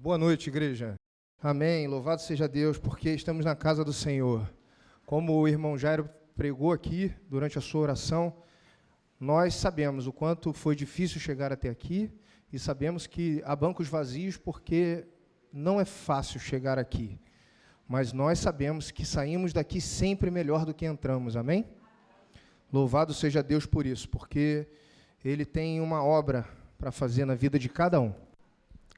Boa noite, igreja. Amém. Louvado seja Deus, porque estamos na casa do Senhor. Como o irmão Jairo pregou aqui durante a sua oração, nós sabemos o quanto foi difícil chegar até aqui e sabemos que há bancos vazios porque não é fácil chegar aqui. Mas nós sabemos que saímos daqui sempre melhor do que entramos. Amém? Louvado seja Deus por isso, porque Ele tem uma obra para fazer na vida de cada um.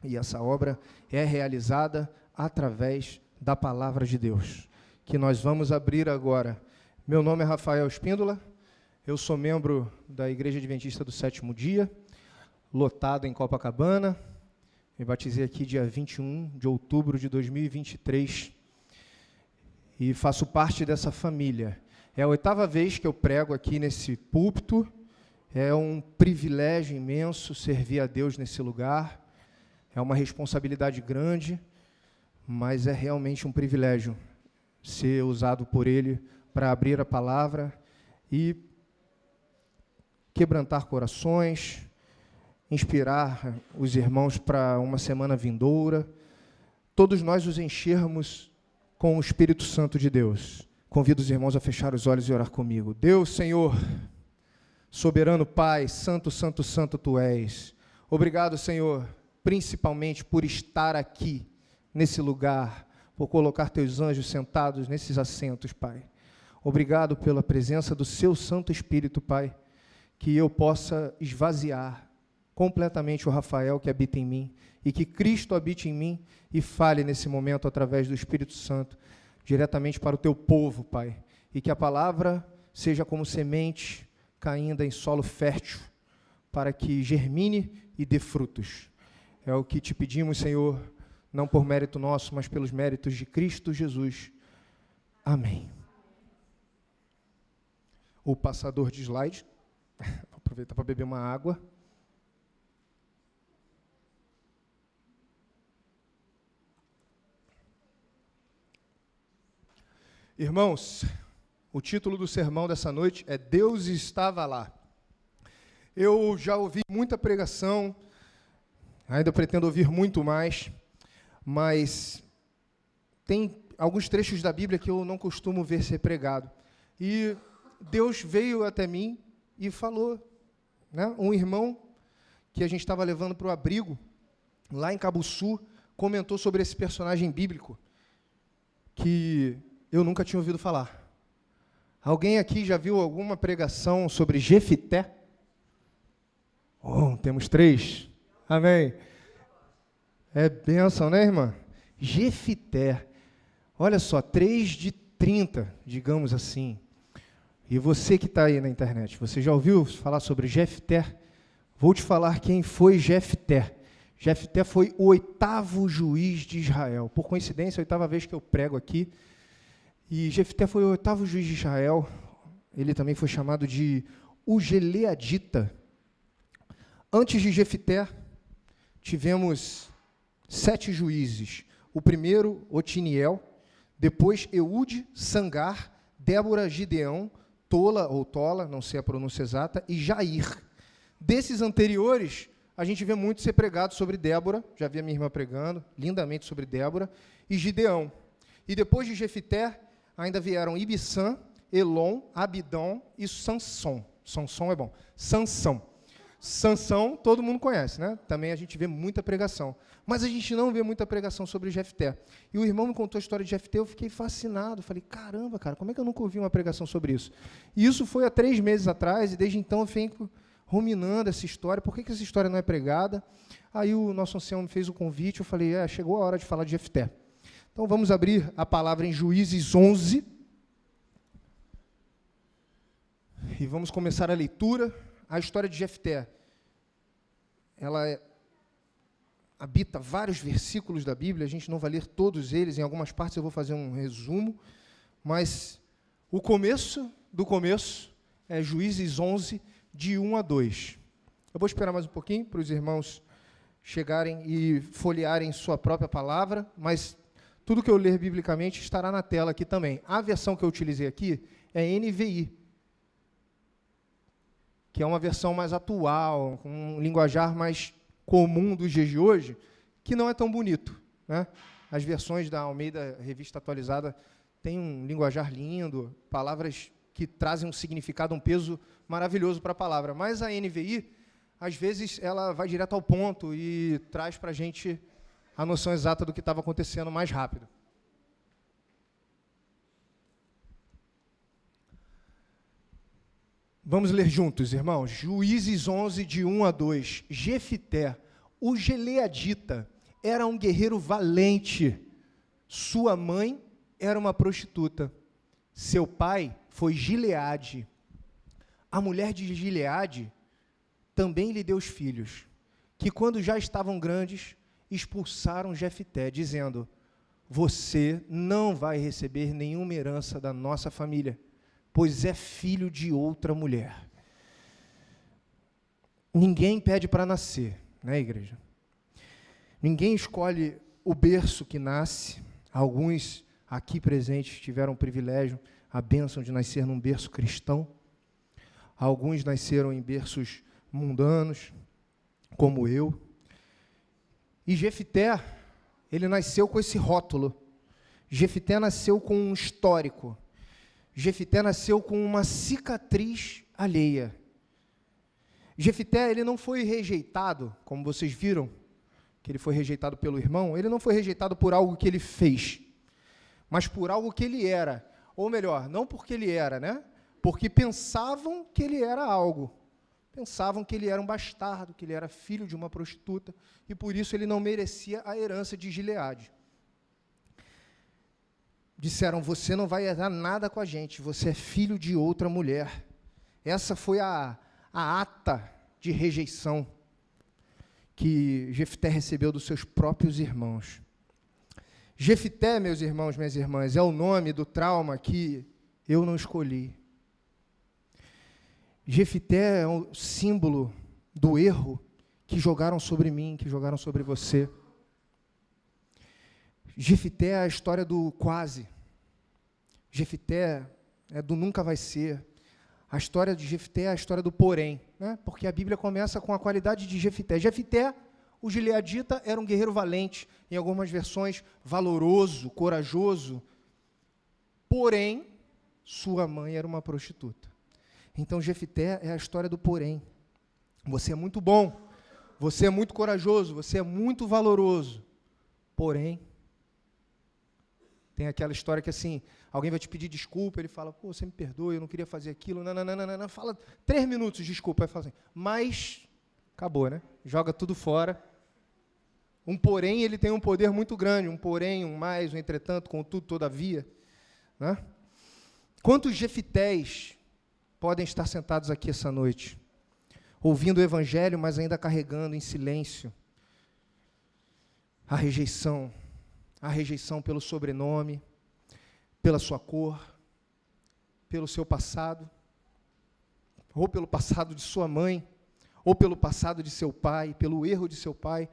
E essa obra é realizada através da palavra de Deus, que nós vamos abrir agora. Meu nome é Rafael Espíndola, eu sou membro da Igreja Adventista do Sétimo Dia, lotado em Copacabana. Me batizei aqui dia 21 de outubro de 2023 e faço parte dessa família. É a 8ª vez que eu prego aqui nesse púlpito, é um privilégio imenso servir a Deus nesse lugar. É uma responsabilidade grande, mas é realmente um privilégio ser usado por Ele para abrir a palavra e quebrantar corações, inspirar os irmãos para uma semana vindoura, todos nós os enchermos com o Espírito Santo de Deus. Convido os irmãos a fechar os olhos e orar comigo. Deus, Senhor, soberano Pai, santo, santo, santo Tu és. Obrigado, Senhor, principalmente por estar aqui, nesse lugar, por colocar Teus anjos sentados nesses assentos, Pai. Obrigado pela presença do Seu Santo Espírito, Pai, que eu possa esvaziar completamente o Rafael que habita em mim, e que Cristo habite em mim e fale nesse momento através do Espírito Santo, diretamente para o Teu povo, Pai, e que a palavra seja como semente caindo em solo fértil, para que germine e dê frutos. É o que te pedimos, Senhor, não por mérito nosso, mas pelos méritos de Cristo Jesus. Amém. O passador de slide. Vou aproveitar para beber uma água. Irmãos, o título do sermão dessa noite é Deus estava lá. Eu já ouvi muita pregação, ainda pretendo ouvir muito mais, mas tem alguns trechos da Bíblia que eu não costumo ver ser pregado. E Deus veio até mim e falou, né? Um irmão que a gente estava levando para o abrigo, lá em Cabuçu, comentou sobre esse personagem bíblico, que eu nunca tinha ouvido falar. Alguém aqui já viu alguma pregação sobre Jefité? Oh, temos 3. Amém. É bênção, né, irmã? Jefité. Olha só, 3 de 30, digamos assim. E você que está aí na internet, você já ouviu falar sobre Jefité? Vou te falar quem foi Jefité. Jefité foi o 8º juiz de Israel. Por coincidência, a 8ª vez que eu prego aqui. E Jefité foi o 8º juiz de Israel. Ele também foi chamado de o Gileadita. Antes de Jefité, tivemos 7 juízes. O primeiro, Otiniel, depois Eude, Sangar, Débora, Gideão, Tola ou Tola, não sei a pronúncia exata, e Jair. Desses anteriores, a gente vê muito ser pregado sobre Débora, já vi a minha irmã pregando, lindamente sobre Débora, e Gideão. E depois de Jefité, ainda vieram Ibissã, Elon, Abidão e Sansão. Sansão é bom. Sansão, todo mundo conhece, né? Também a gente vê muita pregação. Mas a gente não vê muita pregação sobre Jefté. E o irmão me contou a história de Jefté, eu fiquei fascinado. Falei, caramba, cara, como é que eu nunca ouvi uma pregação sobre isso? E isso foi há 3 meses atrás, e desde então eu fico ruminando essa história. Por que essa história não é pregada? Aí o nosso ancião me fez o convite, eu falei, chegou a hora de falar de Jefté. Então vamos abrir a palavra em Juízes 11. E vamos começar a leitura. A história de Jefté, ela habita vários versículos da Bíblia, a gente não vai ler todos eles, em algumas partes eu vou fazer um resumo, mas o começo do começo é Juízes 11, de 1 a 2. Eu vou esperar mais um pouquinho para os irmãos chegarem e folhearem sua própria palavra, mas tudo que eu ler biblicamente estará na tela aqui também. A versão que eu utilizei aqui é NVI, que é uma versão mais atual, com um linguajar mais comum dos dias de hoje, que não é tão bonito, né? As versões da Almeida Revista Atualizada têm um linguajar lindo, palavras que trazem um significado, um peso maravilhoso para a palavra. Mas a NVI, às vezes, ela vai direto ao ponto e traz para a gente a noção exata do que estava acontecendo mais rápido. Vamos ler juntos, irmãos. Juízes 11, de 1 a 2. Jefité, o gileadita, era um guerreiro valente. Sua mãe era uma prostituta. Seu pai foi Gileade. A mulher de Gileade também lhe deu os filhos, que quando já estavam grandes, expulsaram Jefité, dizendo: você não vai receber nenhuma herança da nossa família, pois é filho de outra mulher. Ninguém pede para nascer, né, igreja? Ninguém escolhe o berço que nasce. Alguns aqui presentes tiveram o privilégio, a bênção de nascer num berço cristão. Alguns nasceram em berços mundanos, como eu. E Jefité, ele nasceu com esse rótulo. Jefité nasceu com um histórico. Jefité nasceu com uma cicatriz alheia. Jefité, ele não foi rejeitado, como vocês viram, que ele foi rejeitado pelo irmão. Ele não foi rejeitado por algo que ele fez, mas por algo que ele era. Ou melhor, não porque ele era, né? Porque pensavam que ele era algo. Pensavam que ele era um bastardo, que ele era filho de uma prostituta, e por isso ele não merecia a herança de Gileade. Disseram: você não vai herdar nada com a gente, você é filho de outra mulher. Essa foi a ata de rejeição que Jefité recebeu dos seus próprios irmãos. Jefité, meus irmãos, minhas irmãs, é o nome do trauma que eu não escolhi. Jefité é o símbolo do erro que jogaram sobre mim, que jogaram sobre você. Jefité é a história do quase. Jefité é do nunca vai ser. A história de Jefité é a história do porém, né? Porque a Bíblia começa com a qualidade de Jefité. Jefité, o gileadita, era um guerreiro valente, em algumas versões, valoroso, corajoso. Porém, sua mãe era uma prostituta. Então, Jefité é a história do porém. Você é muito bom, você é muito corajoso, você é muito valoroso. Porém, tem aquela história que assim, alguém vai te pedir desculpa, ele fala: pô, você me perdoa, eu não queria fazer aquilo, não, fala 3 minutos de desculpa, aí fala assim, mas acabou, né? Joga tudo fora. Um porém, ele tem um poder muito grande, um porém, um mais, um entretanto, contudo, todavia, né? Quantos Jeftés podem estar sentados aqui essa noite, ouvindo o Evangelho, mas ainda carregando em silêncio a rejeição pelo sobrenome, pela sua cor, pelo seu passado, ou pelo passado de sua mãe, ou pelo passado de seu pai, pelo erro de seu pai,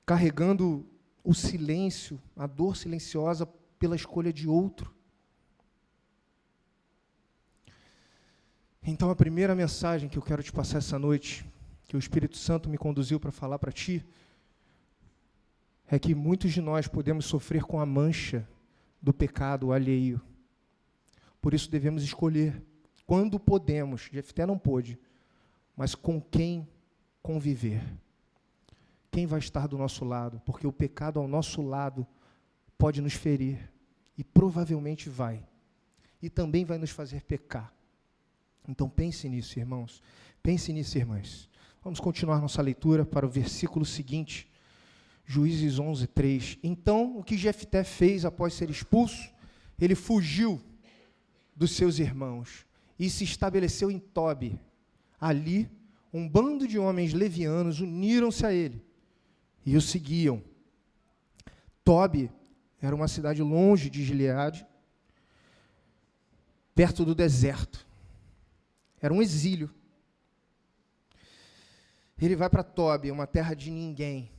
carregando o silêncio, a dor silenciosa pela escolha de outro. Então, a primeira mensagem que eu quero te passar essa noite, que o Espírito Santo me conduziu para falar para ti, é que muitos de nós podemos sofrer com a mancha do pecado alheio. Por isso devemos escolher, quando podemos, Jefté não pôde, mas com quem conviver. Quem vai estar do nosso lado, porque o pecado ao nosso lado pode nos ferir, e provavelmente vai, e também vai nos fazer pecar. Então pense nisso, irmãos, pense nisso, irmãs. Vamos continuar nossa leitura para o versículo seguinte, Juízes 11, 3. Então, o que Jefté fez após ser expulso? Ele fugiu dos seus irmãos e se estabeleceu em Tobi. Ali, um bando de homens levianos uniram-se a ele e o seguiam. Tobi era uma cidade longe de Gileade, perto do deserto. Era um exílio. Ele vai para Tobi, uma terra de ninguém,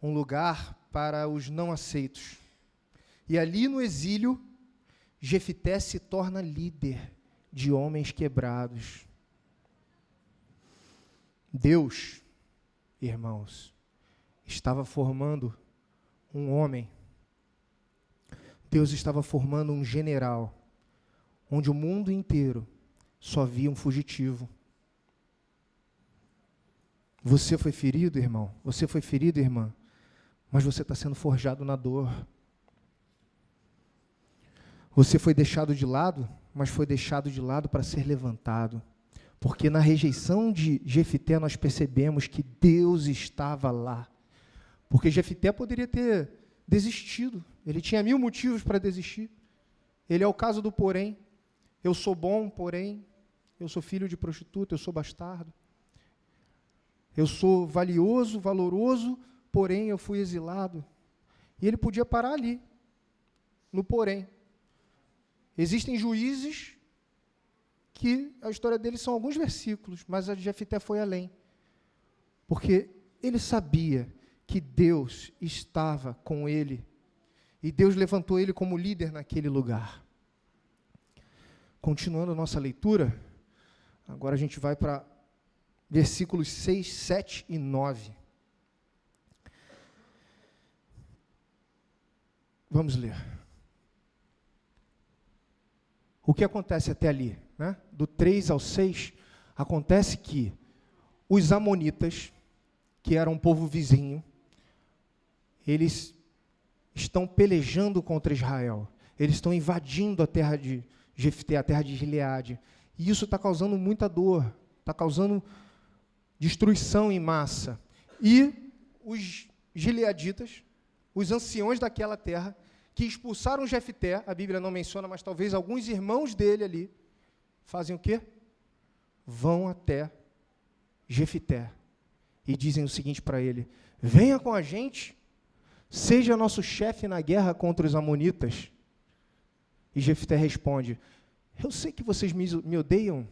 um lugar para os não aceitos. E ali no exílio, Jefté se torna líder de homens quebrados. Deus irmãos, estava formando um homem. Deus estava formando um general, onde o mundo inteiro só via um fugitivo. Você foi ferido, irmão? Você foi ferido, irmã? Mas você está sendo forjado na dor. Você foi deixado de lado, mas foi deixado de lado para ser levantado. Porque na rejeição de Jefité nós percebemos que Deus estava lá. Porque Jefité poderia ter desistido. Ele tinha 1000 motivos para desistir. Ele é o caso do porém. Eu sou bom, porém, eu sou filho de prostituta, eu sou bastardo. Eu sou valioso, valoroso, porém eu fui exilado. E ele podia parar ali, no porém. Existem juízes que a história deles são alguns versículos, mas a de Jefité foi além. Porque ele sabia que Deus estava com ele, e Deus levantou ele como líder naquele lugar. Continuando a nossa leitura, agora a gente vai para versículos 6, 7 e 9. Vamos ler. O que acontece até ali, né? Do 3 ao 6, acontece que os amonitas, que eram um povo vizinho, eles estão pelejando contra Israel. Eles estão invadindo a terra de Jefté, a terra de Gileade. E isso está causando muita dor, está causando destruição em massa. E os gileaditas, os anciões daquela terra, que expulsaram Jefté, a Bíblia não menciona, mas talvez alguns irmãos dele ali, fazem o quê? Vão até Jefté e dizem o seguinte para ele: venha com a gente, seja nosso chefe na guerra contra os amonitas. E Jefté responde: eu sei que vocês me odeiam,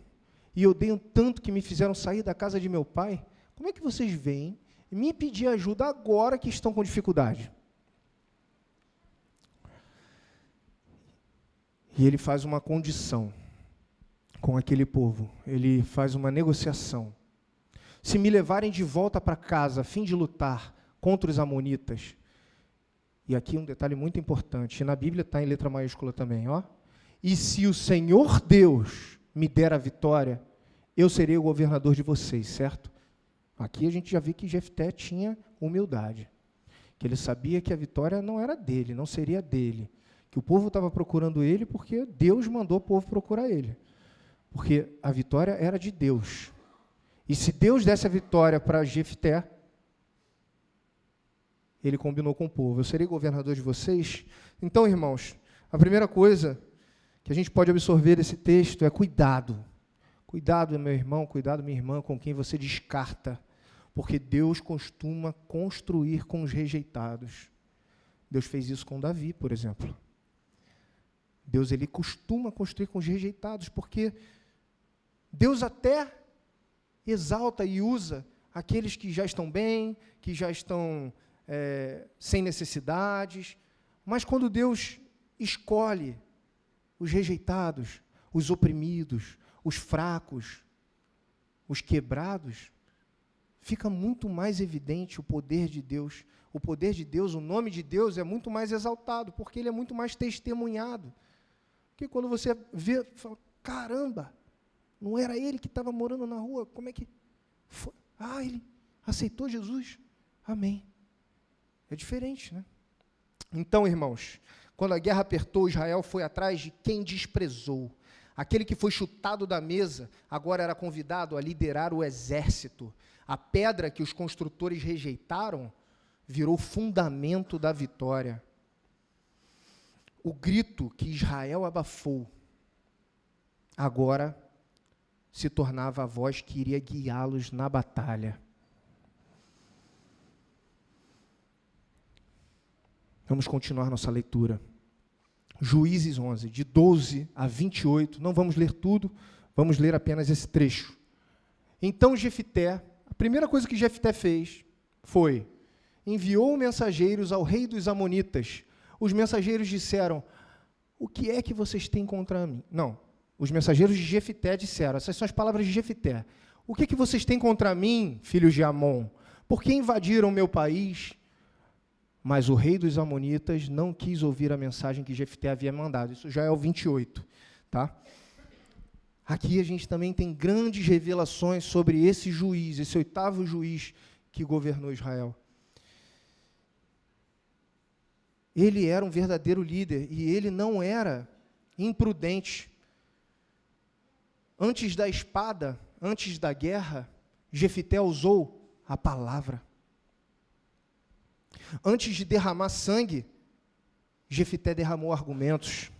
e odeiam tanto que me fizeram sair da casa de meu pai. Como é que vocês vêm me pedir ajuda agora que estão com dificuldade? E ele faz uma condição com aquele povo. Ele faz uma negociação. Se me levarem de volta para casa a fim de lutar contra os amonitas, e aqui um detalhe muito importante, na Bíblia está em letra maiúscula também, ó. E se o Senhor Deus me der a vitória, eu serei o governador de vocês, certo? Aqui a gente já viu que Jefté tinha humildade, que ele sabia que a vitória não era dele, não seria dele, que o povo estava procurando ele porque Deus mandou o povo procurar ele, porque a vitória era de Deus. E se Deus desse a vitória para Jefté, ele combinou com o povo: eu serei governador de vocês. Então, irmãos, a primeira coisa que a gente pode absorver desse texto é cuidado. Cuidado, meu irmão, cuidado, minha irmã, com quem você descarta, porque Deus costuma construir com os rejeitados. Deus fez isso com Davi, por exemplo. Deus, ele costuma construir com os rejeitados, porque Deus até exalta e usa aqueles que já estão bem, que já estão sem necessidades, mas quando Deus escolhe os rejeitados, os oprimidos, os fracos, os quebrados, fica muito mais evidente o poder de Deus. O poder de Deus, o nome de Deus é muito mais exaltado, porque ele é muito mais testemunhado. Porque quando você vê, fala: caramba, não era ele que estava morando na rua, como é que foi? Ah, ele aceitou Jesus, amém. É diferente, né? Então, irmãos, quando a guerra apertou, Israel foi atrás de quem desprezou. Aquele que foi chutado da mesa, agora era convidado a liderar o exército. A pedra que os construtores rejeitaram virou fundamento da vitória. O grito que Israel abafou, agora se tornava a voz que iria guiá-los na batalha. Vamos continuar nossa leitura. Juízes 11, de 12 a 28, não vamos ler tudo, vamos ler apenas esse trecho. Então Jefté, a primeira coisa que Jefté fez foi, enviou mensageiros ao rei dos amonitas. Os mensageiros disseram: o que é que vocês têm contra mim? Não, os mensageiros de Jefté disseram, essas são as palavras de Jefté: o que é que vocês têm contra mim, filhos de Amon? Porque invadiram meu país, mas o rei dos amonitas não quis ouvir a mensagem que Jefté havia mandado. Isso já é o 28, tá? Aqui a gente também tem grandes revelações sobre esse juiz, esse 8º juiz que governou Israel. Ele era um verdadeiro líder e ele não era imprudente. Antes da espada, antes da guerra, Jefté usou a palavra. Antes de derramar sangue, Jefté derramou argumentos.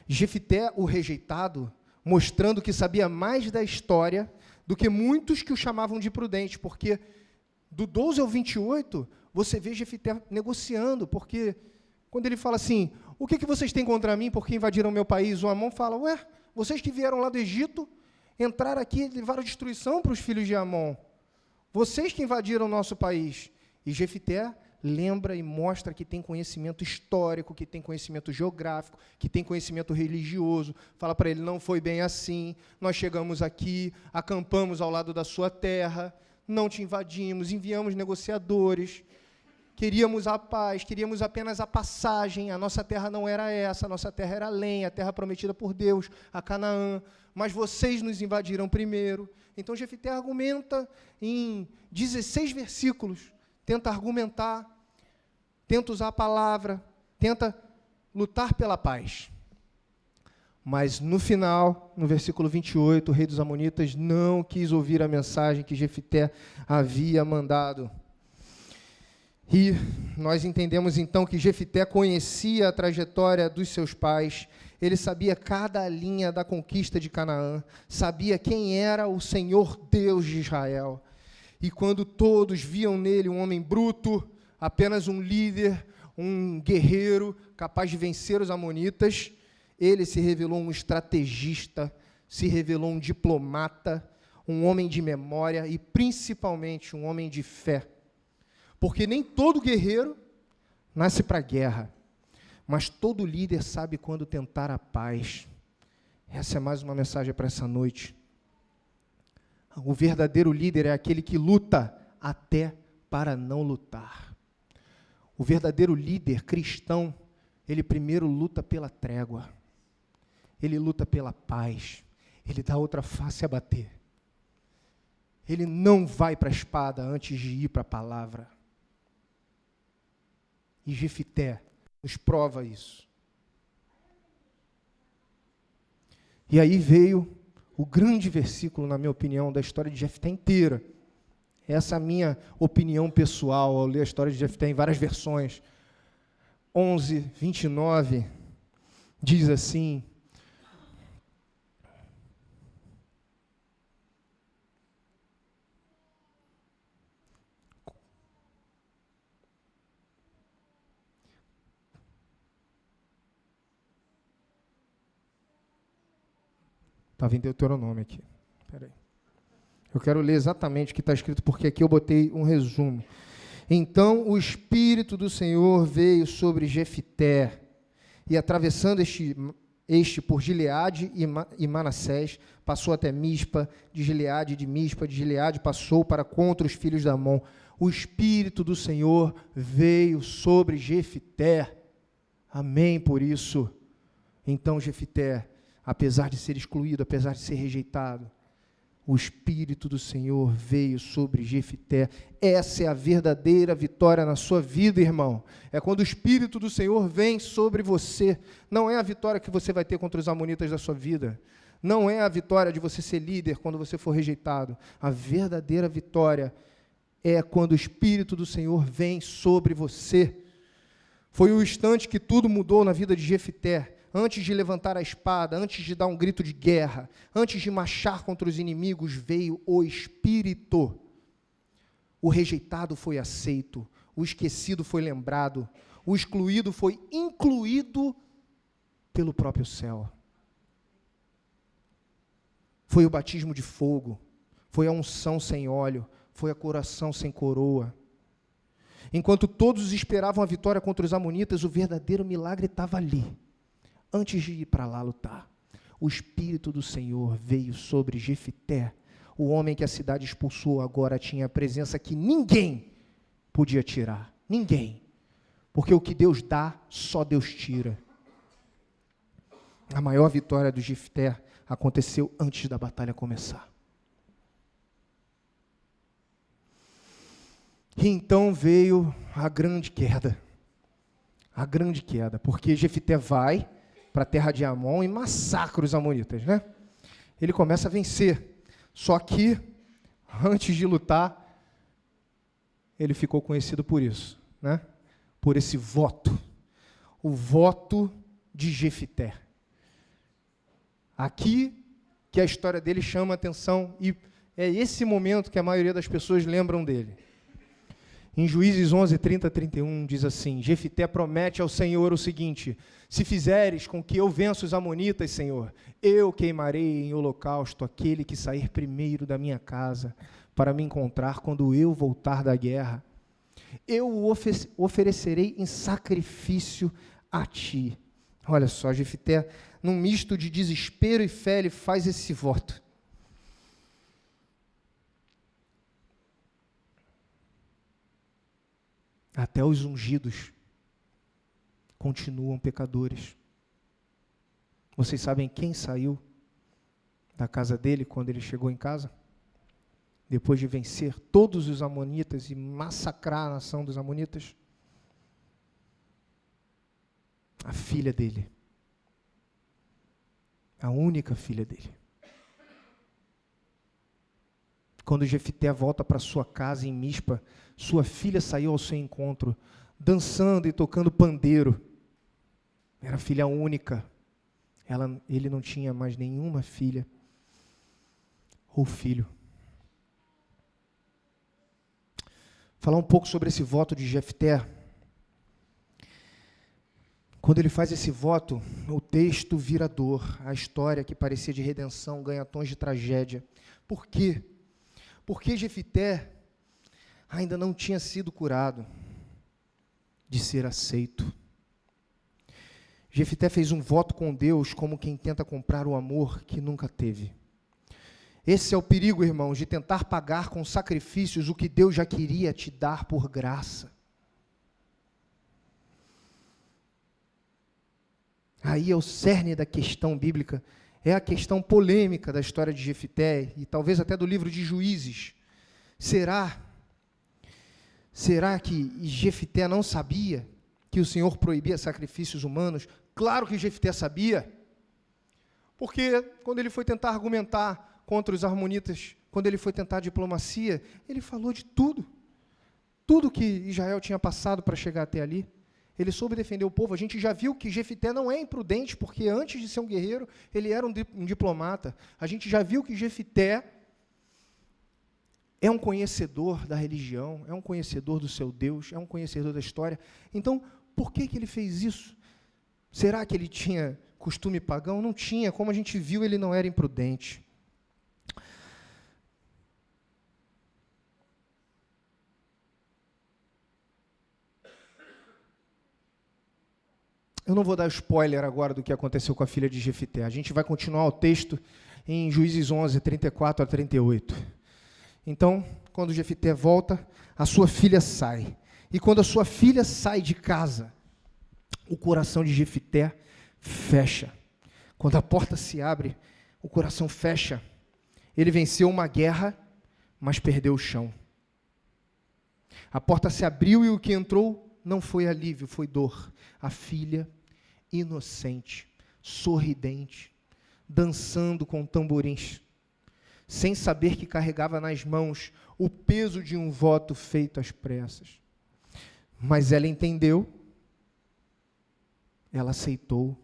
Jefté, o rejeitado, mostrando que sabia mais da história do que muitos que o chamavam de prudente, porque do 12 ao 28, você vê Jefté negociando, porque quando ele fala assim, o que vocês têm contra mim porque invadiram meu país? O Amon fala, ué, vocês que vieram lá do Egito, entraram aqui e levaram destruição para os filhos de Amon. Vocês que invadiram o nosso país. E Jefté lembra e mostra que tem conhecimento histórico, que tem conhecimento geográfico, que tem conhecimento religioso. Fala para ele, não foi bem assim, nós chegamos aqui, acampamos ao lado da sua terra, não te invadimos, enviamos negociadores, queríamos a paz, queríamos apenas a passagem, a nossa terra não era essa, a nossa terra era além, a terra prometida por Deus, a Canaã, mas vocês nos invadiram primeiro. Então Jefté argumenta em 16 versículos, tenta argumentar, tenta usar a palavra, tenta lutar pela paz. Mas no final, no versículo 28, o rei dos amonitas não quis ouvir a mensagem que Jefté havia mandado. E nós entendemos então que Jefté conhecia a trajetória dos seus pais, ele sabia cada linha da conquista de Canaã, sabia quem era o Senhor Deus de Israel. E quando todos viam nele um homem bruto, apenas um líder, um guerreiro capaz de vencer os amonitas, ele se revelou um estrategista, se revelou um diplomata, um homem de memória e, principalmente, um homem de fé. Porque nem todo guerreiro nasce para a guerra, mas todo líder sabe quando tentar a paz. Essa é mais uma mensagem para essa noite. O verdadeiro líder é aquele que luta até para não lutar. O verdadeiro líder cristão, ele primeiro luta pela trégua. Ele luta pela paz. Ele dá outra face a bater. Ele não vai para a espada antes de ir para a palavra. E Jefté nos prova isso. E aí veio o grande versículo, na minha opinião, da história de Jefté inteira. Essa é a minha opinião pessoal, ao ler a história de Jefté em várias versões. 11, 29, diz assim, estava em Deuteronômio aqui. Espera aí. Eu quero ler exatamente o que está escrito, porque aqui eu botei um resumo. Então o Espírito do Senhor veio sobre Jefté, e atravessando este por Gileade e Manassés, passou até Mispa, de Gileade passou para contra os filhos de Amon. O Espírito do Senhor veio sobre Jefté. Amém por isso. Então Jefté, apesar de ser excluído, apesar de ser rejeitado, o Espírito do Senhor veio sobre Jefté. Essa é a verdadeira vitória na sua vida, irmão. É quando o Espírito do Senhor vem sobre você. Não é a vitória que você vai ter contra os amonitas da sua vida. Não é a vitória de você ser líder quando você for rejeitado. A verdadeira vitória é quando o Espírito do Senhor vem sobre você. Foi o instante que tudo mudou na vida de Jefté. Antes de levantar a espada, antes de dar um grito de guerra, antes de marchar contra os inimigos, veio o Espírito. O rejeitado foi aceito, o esquecido foi lembrado, o excluído foi incluído pelo próprio céu. Foi o batismo de fogo, foi a unção sem óleo, foi a coroação sem coroa. Enquanto todos esperavam a vitória contra os amonitas, o verdadeiro milagre estava ali. Antes de ir para lá lutar, o Espírito do Senhor veio sobre Jefté, O homem que a cidade expulsou agora tinha a presença que ninguém podia tirar. Ninguém. Porque o que Deus dá, só Deus tira. A maior vitória do Jefté aconteceu antes da batalha começar. E então veio a grande queda. A grande queda, porque Jefté vai para a terra de Amon e massacra os amonitas, né? Ele começa a vencer. Só que, antes de lutar, ele ficou conhecido por isso, né? Por esse voto. O voto de Jefté. Aqui que a história dele chama a atenção e é esse momento que a maioria das pessoas lembram dele. Em Juízes 11, 30 a 31, diz assim, Jefté promete ao Senhor o seguinte, se fizeres com que eu vença os amonitas, Senhor, eu queimarei em holocausto aquele que sair primeiro da minha casa para me encontrar quando eu voltar da guerra. Eu o oferecerei em sacrifício a ti. Olha só, Jefté, num misto de desespero e fé, ele faz esse voto. Até os ungidos continuam pecadores. Vocês sabem quem saiu da casa dele quando ele chegou em casa? Depois de vencer todos os amonitas e massacrar a nação dos amonitas? A filha dele. A única filha dele. Quando Jefté volta para sua casa em Mispa, sua filha saiu ao seu encontro, dançando e tocando pandeiro. Era filha única. Ele não tinha mais nenhuma filha ou filho. Falar um pouco sobre esse voto de Jefté. Quando ele faz esse voto, o texto vira dor. A história que parecia de redenção ganha tons de tragédia. Por quê? Porque Jefté ainda não tinha sido curado de ser aceito. Jefté fez um voto com Deus como quem tenta comprar o amor que nunca teve. Esse é o perigo, irmãos, de tentar pagar com sacrifícios o que Deus já queria te dar por graça. Aí é o cerne da questão bíblica, é a questão polêmica da história de Jefté e talvez até do livro de Juízes. Será que Jefté não sabia que o Senhor proibia sacrifícios humanos? Claro que Jefté sabia, porque quando ele foi tentar argumentar contra os amonitas, quando ele foi tentar diplomacia, ele falou de tudo que Israel tinha passado para chegar até ali. Ele soube defender o povo. A gente já viu que Jefté não é imprudente, porque antes de ser um guerreiro, ele era um diplomata. A gente já viu que Jefté é um conhecedor da religião, é um conhecedor do seu Deus, é um conhecedor da história. Então, por que ele fez isso? Será que ele tinha costume pagão? Não tinha. Como a gente viu, ele não era imprudente. Eu não vou dar spoiler agora do que aconteceu com a filha de Jefté. A gente vai continuar o texto em Juízes 11, 34 a 38. Então, quando Jefté volta, a sua filha sai. E quando a sua filha sai de casa, o coração de Jefté fecha. Quando a porta se abre, o coração fecha. Ele venceu uma guerra, mas perdeu o chão. A porta se abriu e o que entrou não foi alívio, foi dor. A filha, inocente, sorridente, dançando com tamborins, sem saber que carregava nas mãos o peso de um voto feito às pressas. Mas ela entendeu, ela aceitou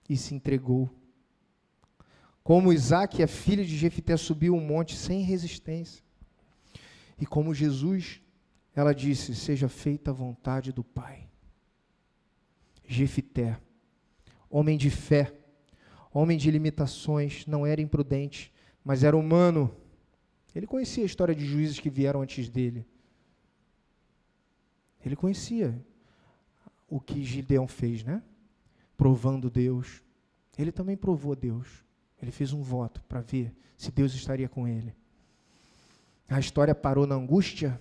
e se entregou. Como Isaac, a filha de Jefté, subiu um monte sem resistência. E como Jesus, ela disse, seja feita a vontade do Pai. Jefté, homem de fé, homem de limitações, não era imprudente, mas era humano. Ele conhecia a história de juízes que vieram antes dele. Ele conhecia o que Gideão fez, né? Provando Deus. Ele também provou Deus. Ele fez um voto para ver se Deus estaria com ele. A história parou na angústia?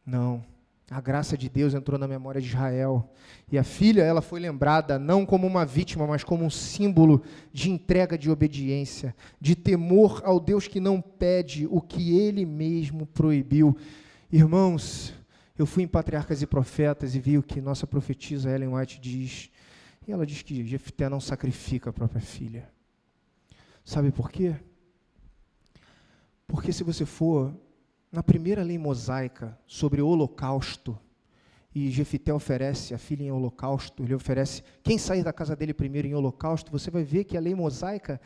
Não. A graça de Deus entrou na memória de Israel. E a filha, ela foi lembrada não como uma vítima, mas como um símbolo de entrega, de obediência, de temor ao Deus que não pede o que Ele mesmo proibiu. Irmãos, eu fui em Patriarcas e Profetas e vi o que nossa profetisa Ellen White diz. E ela diz que Jefté não sacrifica a própria filha. Sabe por quê? Porque se você for na primeira lei mosaica sobre o holocausto, e Jefté oferece a filha em holocausto, ele oferece quem sair da casa dele primeiro em holocausto, você vai ver que a lei mosaica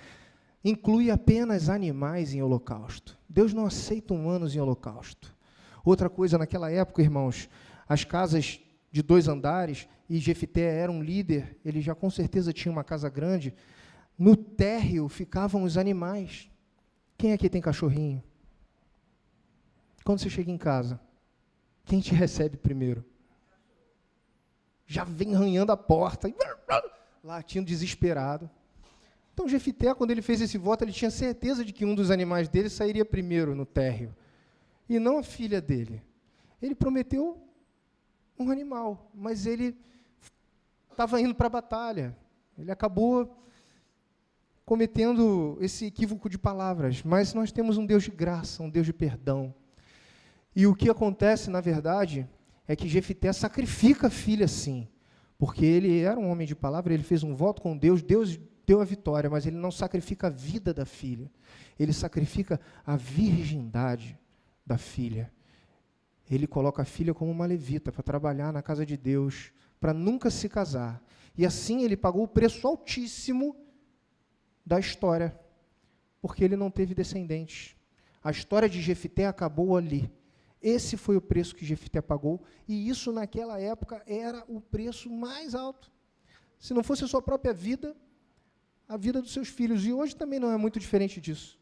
inclui apenas animais em holocausto. Deus não aceita humanos em holocausto. Outra coisa, naquela época, irmãos, as casas de 2 andares, e Jefté era um líder, ele já com certeza tinha uma casa grande, no térreo ficavam os animais. Quem aqui tem cachorrinho? Quando você chega em casa, quem te recebe primeiro? Já vem arranhando a porta, latindo desesperado. Então, Jefté, quando ele fez esse voto, ele tinha certeza de que um dos animais dele sairia primeiro no térreo, e não a filha dele. Ele prometeu um animal, mas ele estava indo para a batalha. Ele acabou cometendo esse equívoco de palavras, mas nós temos um Deus de graça, um Deus de perdão. E o que acontece, na verdade, é que Jefté sacrifica a filha, sim, porque ele era um homem de palavra, ele fez um voto com Deus, Deus deu a vitória, mas ele não sacrifica a vida da filha, ele sacrifica a virgindade da filha. Ele coloca a filha como uma levita para trabalhar na casa de Deus, para nunca se casar. E assim ele pagou o preço altíssimo da história, porque ele não teve descendentes. A história de Jefté acabou ali. Esse foi o preço que Jefté pagou, e isso naquela época era o preço mais alto. Se não fosse a sua própria vida, a vida dos seus filhos, e hoje também não é muito diferente disso,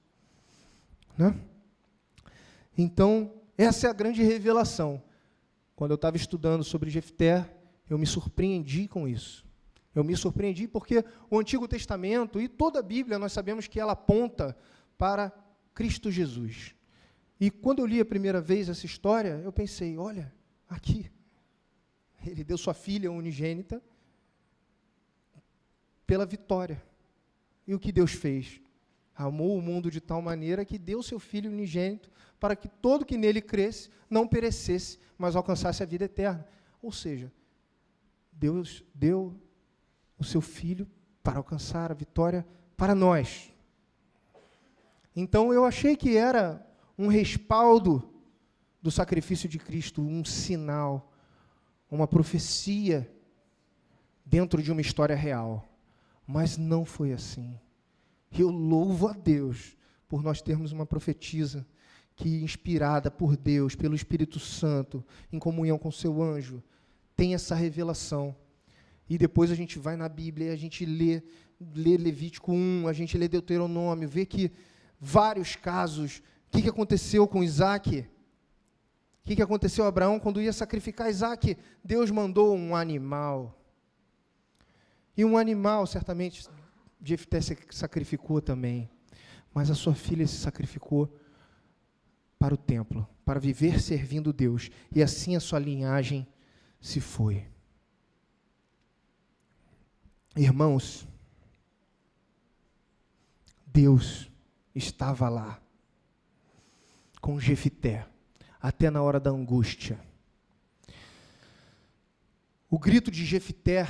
né? Então, essa é a grande revelação. Quando eu estava estudando sobre Jefté, eu me surpreendi com isso. Eu me surpreendi porque o Antigo Testamento e toda a Bíblia, nós sabemos que ela aponta para Cristo Jesus. E quando eu li a primeira vez essa história, eu pensei, olha, aqui, ele deu sua filha unigênita pela vitória. E o que Deus fez? Amou o mundo de tal maneira que deu seu Filho unigênito para que todo que nele cresce não perecesse, mas alcançasse a vida eterna. Ou seja, Deus deu o seu Filho para alcançar a vitória para nós. Então eu achei que era um respaldo do sacrifício de Cristo, um sinal, uma profecia dentro de uma história real. Mas não foi assim. Eu louvo a Deus por nós termos uma profetisa que, inspirada por Deus, pelo Espírito Santo, em comunhão com seu anjo, tem essa revelação. E depois a gente vai na Bíblia, a gente lê Levítico 1, a gente lê Deuteronômio, vê que vários casos. O que aconteceu com Isaac? O que aconteceu a Abraão quando ia sacrificar Isaac? Deus mandou um animal. E um animal, certamente, Jefté se sacrificou também. Mas a sua filha se sacrificou para o templo, para viver servindo Deus. E assim a sua linhagem se foi. Irmãos, Deus estava lá com Jefté, até na hora da angústia. O grito de Jefté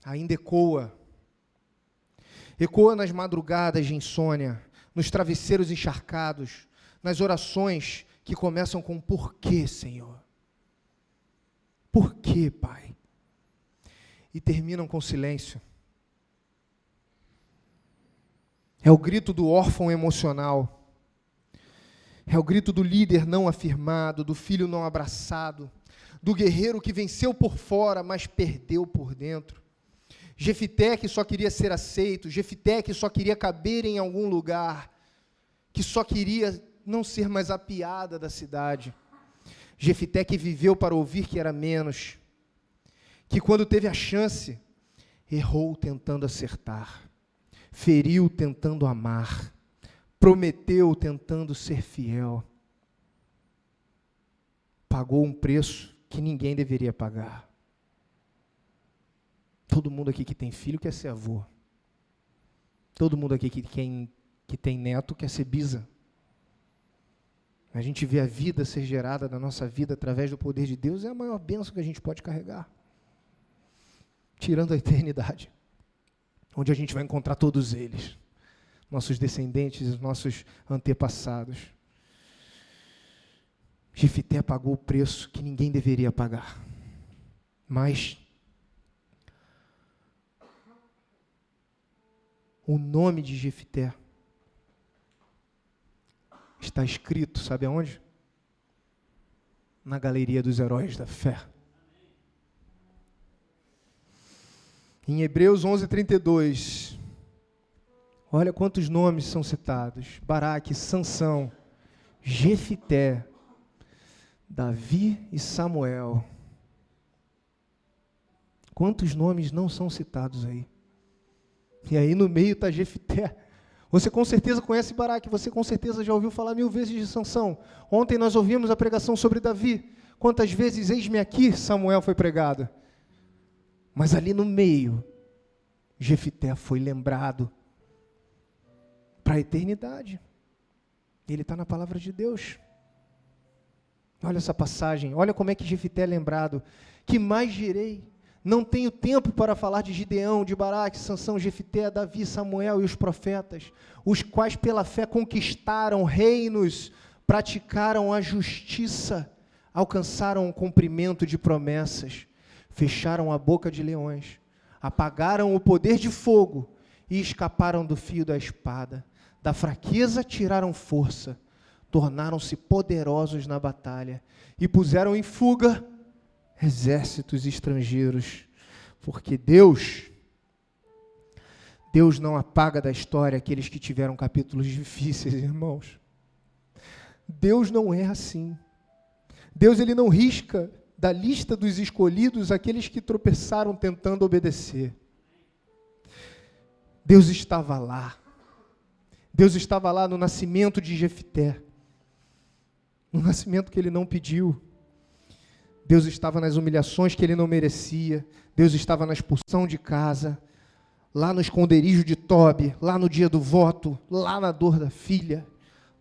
ainda ecoa nas madrugadas de insônia, nos travesseiros encharcados, nas orações que começam com por quê, Senhor? Por quê, Pai? E terminam com silêncio. É o grito do órfão emocional. É o grito do líder não afirmado, do filho não abraçado, do guerreiro que venceu por fora, mas perdeu por dentro. Jefté que só queria ser aceito, Jefté que só queria caber em algum lugar, que só queria não ser mais a piada da cidade. Jefté que viveu para ouvir que era menos, que quando teve a chance, errou tentando acertar, feriu tentando amar, prometeu tentando ser fiel. pagou um preço que ninguém deveria pagar. Todo mundo aqui que tem filho quer ser avô. Todo mundo aqui que tem neto quer ser bisa. A gente vê a vida ser gerada na nossa vida através do poder de Deus, é a maior bênção que a gente pode carregar. Tirando a eternidade, onde a gente vai encontrar todos eles, nossos descendentes, nossos antepassados. Jefité pagou o preço que ninguém deveria pagar. Mas o nome de Jefité está escrito, sabe aonde? Na galeria dos heróis da fé. Em Hebreus 11:32, olha quantos nomes são citados: Baraque, Sansão, Jefité, Davi e Samuel. Quantos nomes não são citados aí? E aí no meio está Jefité. Você com certeza conhece Baraque, você com certeza já ouviu falar 1000 vezes de Sansão. Ontem nós ouvimos a pregação sobre Davi. Quantas vezes, eis-me aqui, Samuel foi pregado. Mas ali no meio, Jefité foi lembrado para a eternidade. Ele está na palavra de Deus. Olha essa passagem, olha como é que Jefité é lembrado. Que mais direi? Não tenho tempo para falar de Gideão, de Baraque, Sansão, Jefité, Davi, Samuel e os profetas, os quais pela fé conquistaram reinos, praticaram a justiça, alcançaram o cumprimento de promessas, fecharam a boca de leões, apagaram o poder de fogo e escaparam do fio da espada. Da fraqueza tiraram força, tornaram-se poderosos na batalha e puseram em fuga exércitos estrangeiros, porque Deus não apaga da história aqueles que tiveram capítulos difíceis, irmãos. Deus não é assim. Deus, ele não risca da lista dos escolhidos aqueles que tropeçaram tentando obedecer. Deus estava lá. Deus estava lá no nascimento de Jefité, no nascimento que ele não pediu. Deus estava nas humilhações que ele não merecia. Deus estava na expulsão de casa, lá no esconderijo de Tobi, lá no dia do voto, lá na dor da filha,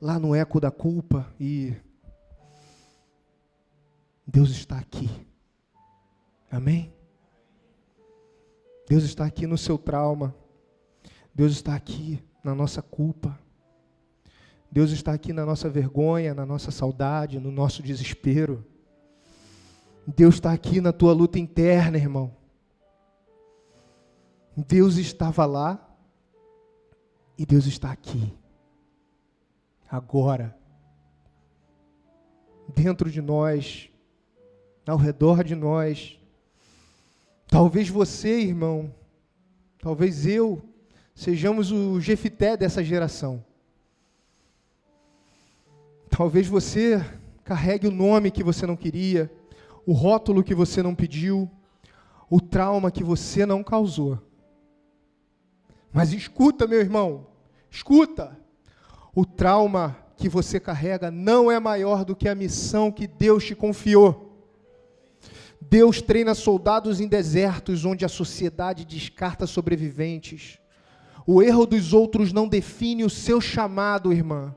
lá no eco da culpa. E Deus está aqui. Amém? Deus está aqui no seu trauma. Deus está aqui na nossa culpa. Deus está aqui na nossa vergonha, na nossa saudade, no nosso desespero. Deus está aqui na tua luta interna, irmão. Deus estava lá e Deus está aqui, agora, dentro de nós, ao redor de nós. Talvez você, irmão, talvez eu, sejamos o Jefité dessa geração. Talvez você carregue o nome que você não queria, o rótulo que você não pediu, o trauma que você não causou. Mas escuta, meu irmão, escuta. O trauma que você carrega não é maior do que a missão que Deus te confiou. Deus treina soldados em desertos onde a sociedade descarta sobreviventes. O erro dos outros não define o seu chamado, irmã.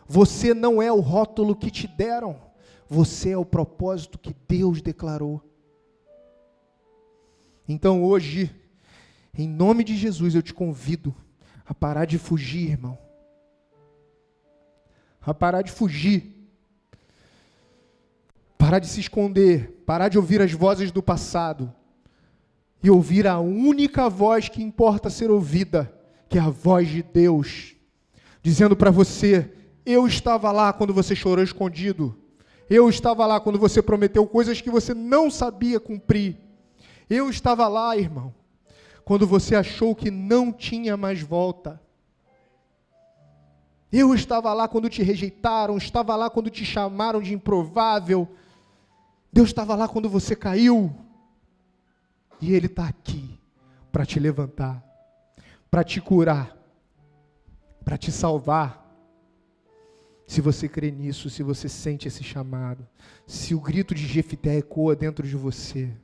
Você não é o rótulo que te deram. Você é o propósito que Deus declarou. Então hoje, em nome de Jesus, eu te convido a parar de fugir, irmão. A parar de fugir. Parar de se esconder. Parar de ouvir as vozes do passado. E ouvir a única voz que importa ser ouvida, que é a voz de Deus. Dizendo para você: eu estava lá quando você chorou escondido. Eu estava lá quando você prometeu coisas que você não sabia cumprir. Eu estava lá, irmão, quando você achou que não tinha mais volta. Eu estava lá quando te rejeitaram, estava lá quando te chamaram de improvável. Deus estava lá quando você caiu. E Ele está aqui para te levantar, para te curar, para te salvar. Se você crê nisso, se você sente esse chamado, se o grito de Jefité ecoa dentro de você,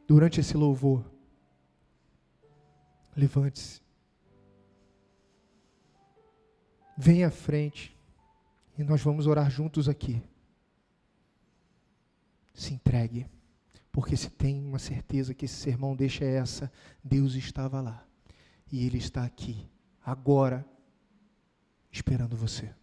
durante esse louvor, levante-se. Venha à frente e nós vamos orar juntos aqui. Se entregue, porque se tem uma certeza que esse sermão deixa é essa: Deus estava lá e Ele está aqui, agora, esperando você.